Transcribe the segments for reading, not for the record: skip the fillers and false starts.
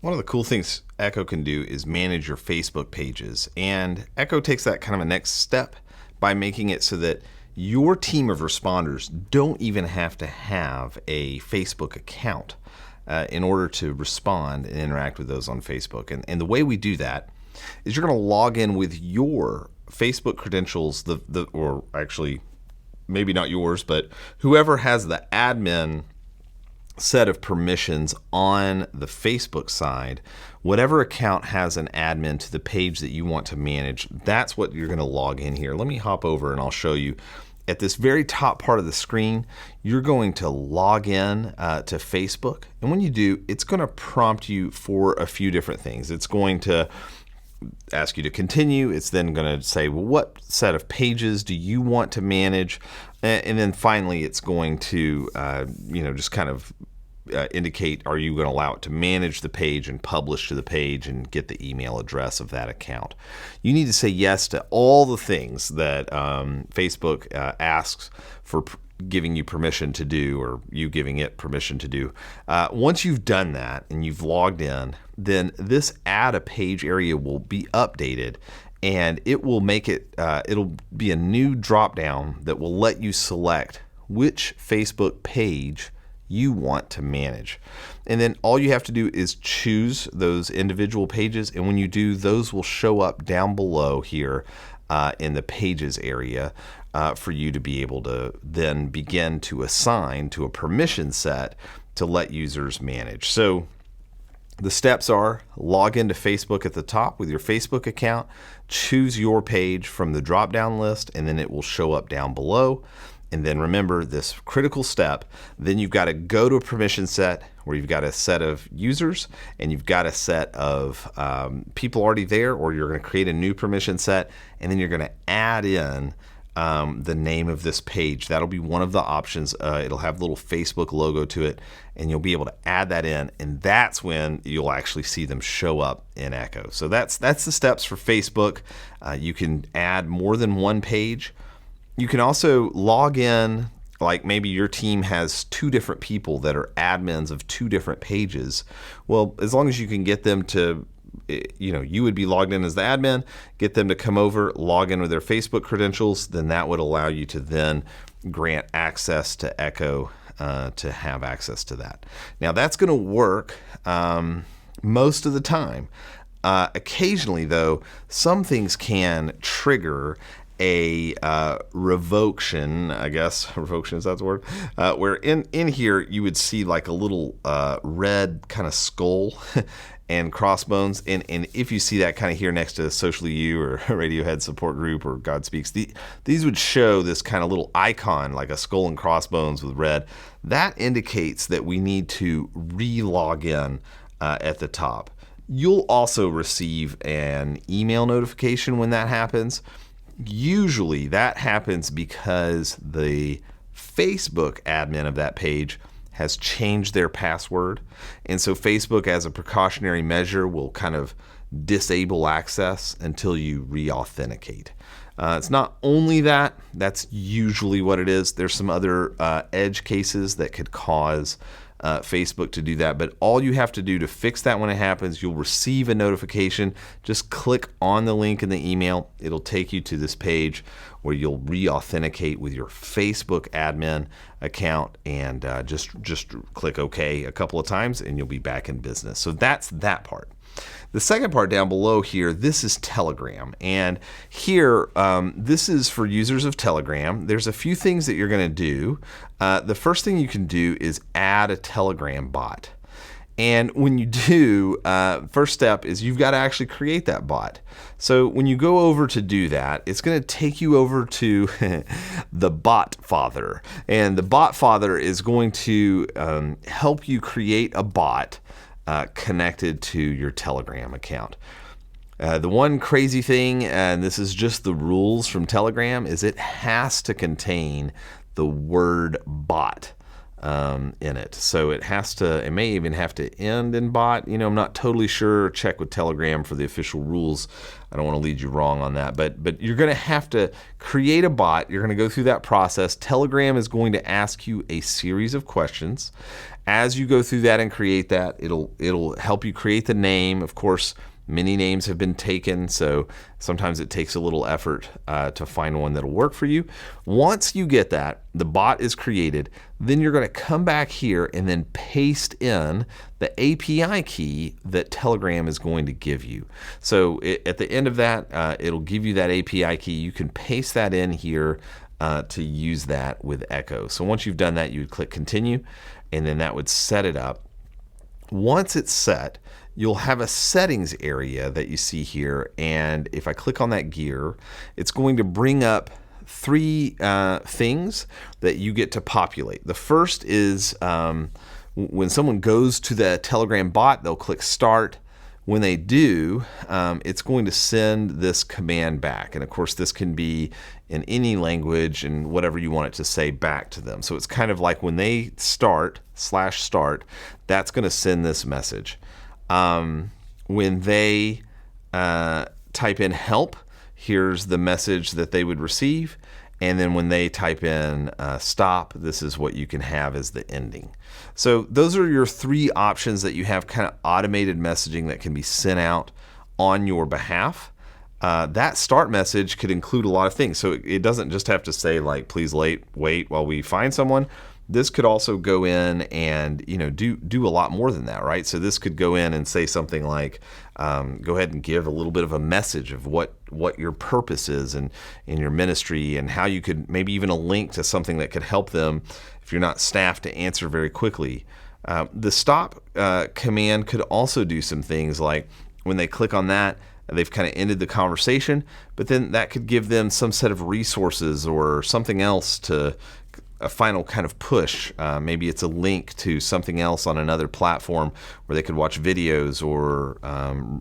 One of the cool things Echo can do is manage your Facebook pages. And Echo takes that kind of a next step by making it so that your team of responders don't even have to have a Facebook account in order to respond and interact with those on Facebook. And the way we do that is you're going to log in with your Facebook credentials, or actually maybe not yours, but whoever has the admin set of permissions on the Facebook side, whatever account has an admin to the page that you want to manage, that's what you're going to log in here. Let me hop over and I'll show you. At this very top part of the screen, you're going to log in to Facebook. And when you do, it's going to prompt you for a few different things. It's going to ask you to continue. It's then going to say, well, what set of pages do you want to manage? And then finally, it's going to, just kind of indicate, are you going to allow it to manage the page and publish to the page and get the email address of that account. You need to say yes to all the things that Facebook asks for giving you permission to do, or you giving it permission to do. Once you've done that and you've logged in, then this add a page area will be updated, and it will make it, it'll be a new drop down that will let you select which Facebook page you want to manage. And then all you have to do is choose those individual pages, and when you do, those will show up down below here in the pages area for you to be able to then begin to assign to a permission set to let users manage. So the steps are: log into Facebook at the top with your Facebook account, choose your page from the drop-down list, and then it will show up down below. And then remember this critical step, then you've got to go to a permission set where you've got a set of users and you've got a set of people already there, or you're going to create a new permission set, and then you're going to add in the name of this page. That'll be one of the options. It'll have a little Facebook logo to it, and you'll be able to add that in, and that's when you'll actually see them show up in Echo. So that's the steps for Facebook. You can add more than one page. You can also log in, like maybe your team has two different people that are admins of two different pages. Well, as long as you can get them to, you would be logged in as the admin, get them to come over, log in with their Facebook credentials, then that would allow you to then grant access to Echo to have access to that. Now that's going to work most of the time. Occasionally, though, some things can trigger a revocation, I guess. Revocation, is that the word? Where in here you would see like a little red kind of skull and crossbones. And if you see that kind of here next to Socially You or Radiohead Support Group or God Speaks, these would show this kind of little icon like a skull and crossbones with red. That indicates that we need to re-log in at the top. You'll also receive an email notification when that happens. Usually that happens because the Facebook admin of that page has changed their password. And so Facebook, as a precautionary measure, will kind of disable access until you re-authenticate. It's not only that, that's usually what it is. There's some other edge cases that could cause Facebook to do that, but all you have to do to fix that when it happens, you'll receive a notification. Just click on the link in the email. It'll take you to this page where you'll re-authenticate with your Facebook admin account, and just click OK a couple of times and you'll be back in business. So that's that part. The second part down below here, this is Telegram. And here, this is for users of Telegram. There's a few things that you're going to do. The first thing you can do is add a Telegram bot. And when you do, first step is you've got to actually create that bot. So when you go over to do that, it's going to take you over to the Bot Father. And the Bot Father is going to help you create a bot connected to your Telegram account. The one crazy thing, and this is just the rules from Telegram, is it has to contain the word bot in it. So it may even have to end in bot. I'm not totally sure. Check with Telegram for the official rules. I don't want to lead you wrong on that, but you're going to have to create a bot. You're going to go through that process. Telegram is going to ask you a series of questions. As you go through that and create that, it'll help you create the name. Of course, many names have been taken, so sometimes it takes a little effort to find one that'll work for you. Once you get that, the bot is created, then you're going to come back here and then paste in the API key that Telegram is going to give you. So at the end of that, it'll give you that API key. You can paste that in here to use that with Echo. So once you've done that, you would click continue, and then that would set it up. Once it's set, you'll have a settings area that you see here, and if I click on that gear, it's going to bring up three things that you get to populate. The first is when someone goes to the Telegram bot, they'll click start. When they do, it's going to send this command back, and of course this can be in any language and whatever you want it to say back to them. So it's kind of like when they start /start, that's going to send this message. When they type in help, here's the message that they would receive. And then when they type in stop, this is what you can have as the ending. So those are your three options that you have, kind of automated messaging that can be sent out on your behalf. That start message could include a lot of things. So it doesn't just have to say like, please wait while we find someone. This could also go in and do a lot more than that, right? So this could go in and say something like, go ahead and give a little bit of a message of what your purpose is in your ministry, and how you could maybe even a link to something that could help them if you're not staffed to answer very quickly. The stop command could also do some things like when they click on that, they've kind of ended the conversation, but then that could give them some set of resources or something else to a final kind of push. Maybe it's a link to something else on another platform where they could watch videos or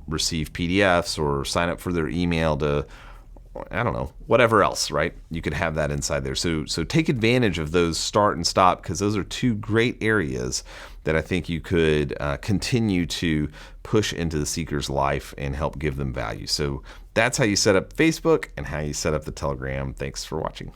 receive PDFs or sign up for their email to, I don't know, whatever else, right? You could have that inside there. So take advantage of those start and stop, because those are two great areas that I think you could continue to push into the seeker's life and help give them value. So that's how you set up Facebook and how you set up the Telegram. Thanks for watching.